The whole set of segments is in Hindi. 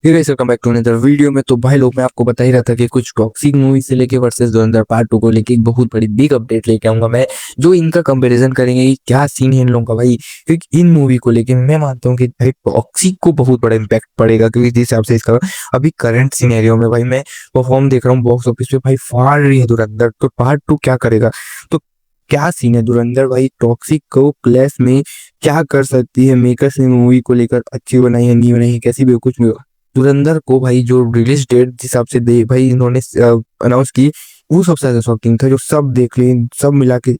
Hey guys, welcome back to another video में। तो भाई लोग, मैं आपको बता ही रहा था कि कुछ टॉक्सिक मूवी से लेके वर्सेस धुरंधर पार्ट 2 को लेके एक बहुत बड़ी बिग अपडेट लेके आऊंगा मैं, जो इनका कंपैरिजन करेंगे कि क्या सीन है इन लोगों का भाई। क्योंकि इन मूवी को लेके मैं मानता हूँ कि भाई टॉक्सिक को बहुत बड़ा इम्पैक्ट पड़ेगा, क्योंकि जिस हिसाब से इसका अभी करंट सिनेरियो में भाई मैं परफॉर्म देख रहा हूँ बॉक्स ऑफिस पे, भाई फाड़ रही है धुरंधर। तो पार्ट 2 क्या करेगा? तो क्या सीन है धुरंधर भाई टॉक्सिक को क्लैश में क्या कर सकती है? मेकर्स ने मूवी को लेकर अच्छी बनाई है, नहीं बनाई है, कैसी भी कुछ भी। धुरंधर को भाई जो रिलीज डेट जिस हिसाब से दे भाई इन्होंने अनाउंस की, वो सबसे ज्यादा शॉकिंग था। जो सब देख ले, सब मिला के,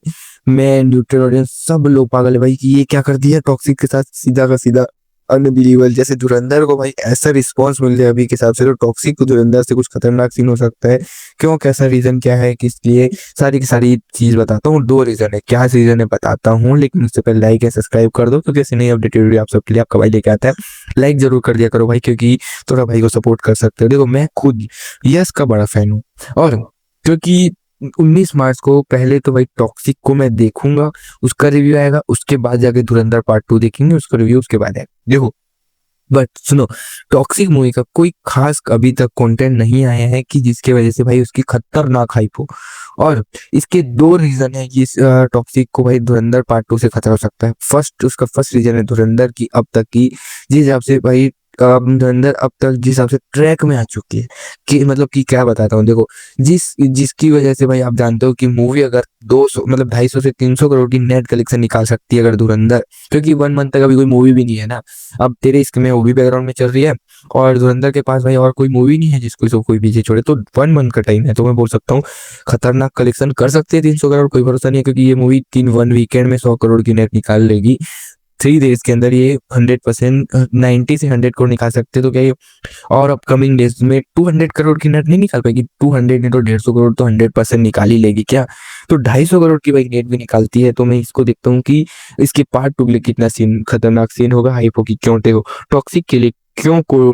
मैं न्यूट्रल ऑडियंस सब लोग पागल है भाई कि ये क्या कर दिया टॉक्सिक के साथ, सीधा का सीधा अनबिलीवेबल। जैसे धुरंधर को भाई ऐसा रिस्पॉन्स मिल रहा है अभी के हिसाब से, तो टॉक्सिक को धुरंधर से कुछ खतरनाक सीन हो सकता है। क्यों, कैसा रीजन क्या है, किस लिए, सारी की सारी चीज बताता हूँ। दो रीजन है, क्या रीजन है बताता हूँ, लेकिन उससे पहले लाइक है सब्सक्राइब कर दो, क्योंकि ऐसे नई अपडेटेड वीडियो आप सबके लिए आपका भाई लेके आता है। लाइक जरूर कर दिया करो भाई, क्योंकि थोड़ा भाई को सपोर्ट कर सकते हो। देखो, मैं खुद यस का बड़ा फैन हूँ, और क्योंकि 19 मार्च को पहले तो भाई टॉक्सिक को मैं देखूंगा, उसका रिव्यू आएगा, उसके बाद जाके धुरंधर पार्ट 2 देखेंगे, उसका रिव्यू उसके बाद आएगा। देखो, बट सुनो, टॉक्सिक मूवी का कोई खास अभी तक कंटेंट नहीं आया है कि जिसके वजह से भाई उसकी खतरनाक हाइप हो। और इसके दो रीजन है कि इस टॉक्सिक को भाई धुरंधर पार्ट 2 से खतरा हो सकता है। उसका फर्स्ट रीजन है धुरंधर की अब तक की, जिस हिसाब से भाई धुरंधर अब तक जिस हिसाब से ट्रैक में आ चुकी है, कि मतलब कि क्या बताता हूँ। देखो, जिसकी वजह से भाई आप जानते हो कि मूवी अगर 200 मतलब 250 से 300 करोड़ की नेट कलेक्शन निकाल सकती है अगर धुरंधर, क्योंकि 1 मंथ तक अभी कोई मूवी भी नहीं है ना। अब तेरे इसक में वो भी बैकग्राउंड में चल रही है, और धुरंधर के पास भाई और कोई मूवी नहीं है जिसको इसको कोई पीछे छोड़े, तो 1 मंथ का टाइम है। तो मैं बोल सकता हूँ खतरनाक कलेक्शन कर सकते हैं 300 करोड़, कोई भरोसा नहीं है, क्योंकि ये मूवी 1 वीकेंड में 100 करोड़ की नेट निकाल लेगी। 3 डेज के अंदर ये 100% 90 से 100 करोड़ निकाल सकते हैं। तो क्या ये और अपकमिंग डेज में 200 करोड़ की नेट नहीं निकाल पाएगी? 200 नहीं तो 150 करोड़ तो 100% निकाल ही लेगी क्या? तो 250 करोड़ की भाई नेट भी निकालती है। तो मैं इसको देखता हूँ कि इसके पार्ट 2 के लिए कितना सीन, खतरनाक सीन होगा, हाइप होगी, क्यों हो टॉक्सिक के लिए, क्यों को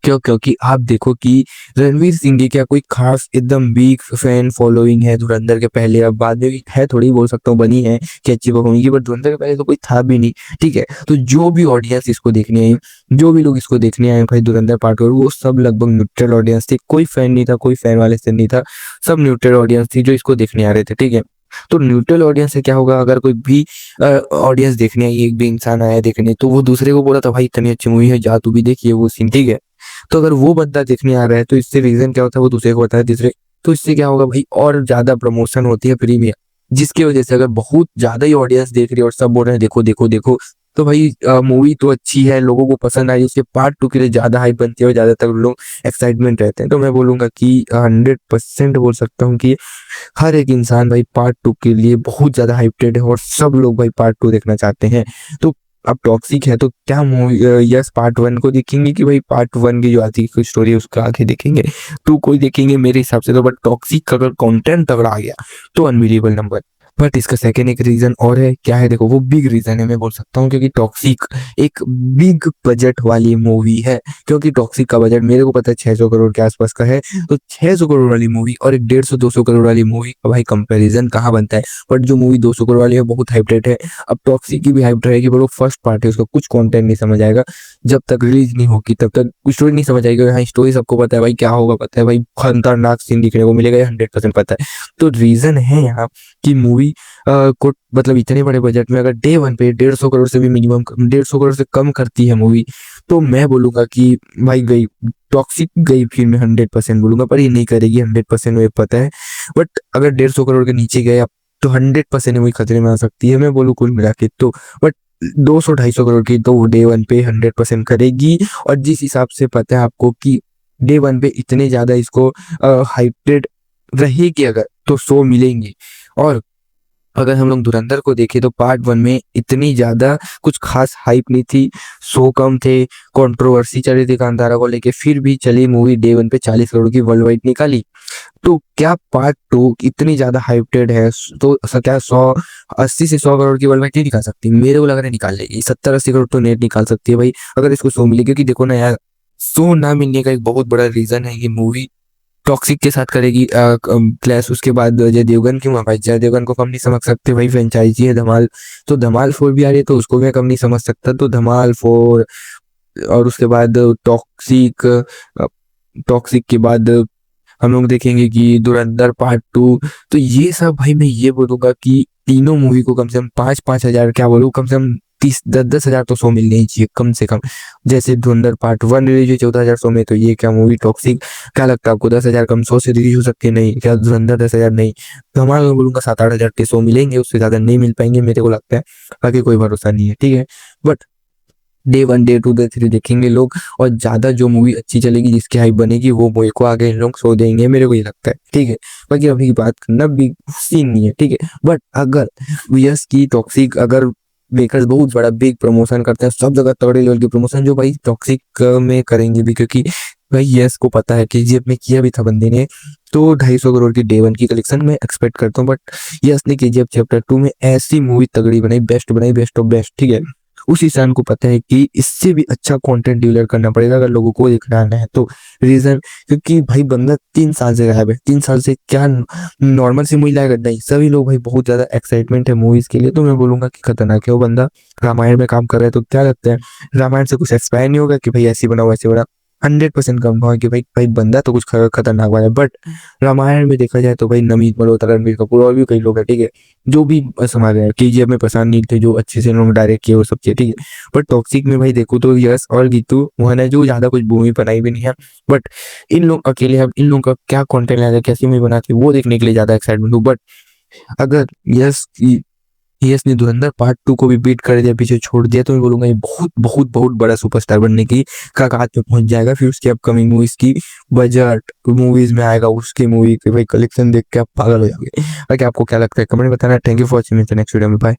क्योंकि आप देखो कि रणवीर सिंह की क्या कोई खास एकदम बिग फैन फॉलोइंग है धुरंधर के पहले? अब बाद में भी है, थोड़ी बोल सकता हूँ बनी है कि अच्छी परफॉर्मिंग की, बट धुरंधर के पहले तो कोई था भी नहीं। ठीक है, तो जो भी ऑडियंस इसको देखने आई, जो भी लोग इसको देखने आए भाई धुरंधर पार्ट 2, वो सब लगभग न्यूट्रल ऑडियंस थे। कोई फैन नहीं था, कोई फैन वाले से नहीं था, सब न्यूट्रल ऑडियंस थी जो इसको देखने आ रहे थे। ठीक है, तो न्यूट्रल ऑडियंस से क्या होगा, अगर कोई भी ऑडियंस देखने आई, एक भी इंसान आया देखने, तो वो दूसरे को बोला था भाई इतनी अच्छी मूवी है, जा तू भी देखिए वो सीन। ठीक है, तो अगर वो बंदा देखने आ रहा है तो इससे रीजन क्या होता है, वो दूसरे को बताया तीसरे, तो इससे क्या होगा भाई, और ज्यादा प्रमोशन होती है प्रीमियम, जिसकी वजह से अगर बहुत ज्यादा ही ऑडियंस देख रही है और सब बोल रहे हैं देखो देखो देखो, तो भाई मूवी तो अच्छी है, लोगों को पसंद आई, उसके पार्ट 2 के लिए ज्यादा हाइप बनती है और ज्यादातर लोग एक्साइटमेंट रहते हैं। तो मैं बोलूंगा कि 100% बोल सकता हूँ कि हर एक इंसान भाई पार्ट 2 के लिए बहुत ज्यादा हाइपटेड है, और सब लोग भाई पार्ट 2 देखना चाहते हैं। तो अब टॉक्सिक है तो क्या मूवी यस पार्ट 1 को देखेंगे कि भाई पार्ट 1 की जो आती है स्टोरी है उसका आगे देखेंगे, 2 को ही देखेंगे मेरे हिसाब से तो। बट टॉक्सिक का अगर कंटेंट तगड़ा आ गया तो अनबिलीवेबल नंबर। बट इसका सेकेंड एक रीजन और है, क्या है देखो, वो बिग रीजन है मैं बोल सकता हूँ, क्योंकि टॉक्सिक एक बिग बजट वाली मूवी है। क्योंकि टॉक्सिक का बजट मेरे को पता है 600 करोड़ के आसपास का है, तो 600 करोड़ वाली मूवी और एक 150-200 करोड़ वाली मूवी का भाई कंपैरिजन कहाँ बनता है? बट जो मूवी 200 करोड़ वाली है बहुत हाइप है। अब टॉक्सिक की भी हाइप रहेगी, बट वो फर्स्ट पार्ट है, उसका कुछ कंटेंट नहीं समझ आएगा जब तक रिलीज नहीं होगी, तब तक कुछ स्टोरी नहीं समझ आएगी। हाँ, स्टोरी सबको पता है भाई, क्या होगा पता है भाई, खतरनाक सीन दिखने को मिलेगा, 100% पता है। तो रीजन है यहाँ कि मूवी को मतलब इतने बड़े बजट में अगर डे 1 पे 150 करोड़ से भी मिनिमम 150 करोड़ से कम करती है मूवी, तो मैं बोलूंगा कि भाई गई, टॉक्सिक गई फिर मैं 100% बोलूंगा, पर ये नहीं करेगी 100%, मुझे पता है। बट अगर 150 करोड़ के नीचे गए आप, तो 100% वही खतरे में आ सकती है, मैं बोलूँ कुल मिला के तो। बट 200-250 करोड़ की तो डे 1 पे 100% करेगी। और जिस हिसाब से पता है आपको कि डे 1 पे इतने ज्यादा इसको हाइटेड रहेगी अगर, तो 100 मिलेंगे। और अगर हम लोग धुरंधर को देखें तो पार्ट 1 में इतनी ज्यादा कुछ खास हाइप नहीं थी, 100 कम थे, कंट्रोवर्सी चली थी कांतारा को लेके, फिर भी चली मूवी, डे 1 पे 40 करोड़ की वर्ल्ड वाइड निकाली। तो क्या पार्ट 2 इतनी ज्यादा हाइपटेड है, तो क्या 80 से 100 करोड़ की वर्ल्ड वाइड नहीं निकाल सकती? मेरे को लग रहा है निकाल लेगी, 70-80 करोड़ तो नेट निकाल सकती है भाई, अगर इसको 100 मिले। क्योंकि देखो ना यार, 100 ना मिलने का एक बहुत बड़ा रीजन है ये मूवी टॉक्सिक के साथ करेगी क्लैश। उसके बाद अजय देवगन क्यों है भाई, अजय देवगन को कम नहीं समझ सकते भाई, फ्रेंचाइजी है धमाल, तो धमाल 4 भी आ रही है तो उसको मैं कम नहीं समझ सकता। तो धमाल 4 और उसके बाद टॉक्सिक के बाद हम लोग देखेंगे कि धुरंधर पार्ट 2। तो ये सब भाई मैं ये बोलूंगा कि तीनों मूवी को कम से कम 5-5 हजार, क्या बोलूँ, कम से कम 30-10-10 हजार तो शो मिलने ही चाहिए कम से कम। जैसे धुरंधर पार्ट 1 रिलीज हुई 14 हजार शो में, तो ये क्या मूवी टॉक्सिक, क्या लगता है आपको 10 हजार कम शो से रिलीज हो सकती है? नहीं। क्या धुरंधर 10 हजार? नहीं। तो हमारा मैं बोलूंगा 7-8 हजार के शो मिलेंगे, उससे ज्यादा नहीं मिल पाएंगे मेरे को लगता है। बाकी कोई भरोसा नहीं है, ठीक है। बट डे 1 डे 2 डे 3 देखेंगे लोग, और ज्यादा जो मूवी अच्छी चलेगी, जिसकी हाइप बनेगी, वो मूवी को आगे इन लोग शो देंगे, मेरे को ये लगता है, ठीक है। बाकी अभी की बात करना बिग सीन नहीं है, ठीक है। बट अगर यस की टॉक्सिक, अगर मेकर्स बहुत बड़ा बिग प्रमोशन करते हैं, सब जगह तगड़े लेवल की प्रमोशन, जो भाई टॉक्सिक में करेंगे भी, क्योंकि भाई यस को पता है कि केजीएफ में किया भी था बंदे ने, तो 250 करोड़ की डे 1 की कलेक्शन में एक्सपेक्ट करता हूँ। बट यस ने केजीएफ चैप्टर 2 में ऐसी मूवी तगड़ी बनाई, बेस्ट ऑफ बेस्ट, ठीक है। उस इंसान को पता है कि इससे भी अच्छा कंटेंट डिलीवर करना पड़ेगा अगर लोगों को दिखाना है तो। रीजन, क्योंकि भाई बंदा 3 साल से गायब है, 3 साल से क्या नॉर्मल सी मूवी लाएगा? नहीं। सभी लोग भाई बहुत ज्यादा एक्साइटमेंट है मूवीज के लिए, तो मैं बोलूंगा कि खतरनाक है वो बंदा। रामायण में काम कर रहा है, तो क्या लगता है रामायण से कुछ एक्सपायर नहीं होगा कि भाई ऐसी बनाओ वैसे बना? 100% कम हुआ कि भाई भाई बंदा तो कुछ खतरनाक वाला है। बट रामायण में देखा जाए तो भाई नमित मल्होत्रा, रणबीर कपूर और भी कई लोग हैं, ठीक है, जो भी समा गए। केजीएफ में प्रशांत नील थे, जो अच्छे से उन्होंने डायरेक्ट किए वो सब चीजें, ठीक है। बट टॉक्सिक में भाई देखो तो यश और गीतू मोहन है, जो ज्यादा कुछ भूमि बनाई भी नहीं है। बट इन लोग अकेले, अब इन लोगों का क्या कंटेंट है, कैसी मूवी बनाते हैं, वो देखने के लिए ज्यादा एक्साइटमेंट हूँ। बट अगर यस ने धुरंधर पार्ट 2 को भी बीट कर दिया, पीछे छोड़ दिया, तो मैं बोलूंगा ये बहुत बहुत बहुत बड़ा सुपरस्टार बनने की कगार पे पहुंच जाएगा। फिर उसकी अपकमिंग मूवीज की बजट मूवीज में आएगा, उसके मूवी के भाई कलेक्शन देख के आप पागल हो जाओगे। बाकी आपको क्या लगता है कमेंट में बताना। Thank you for watching, next video में, बाय।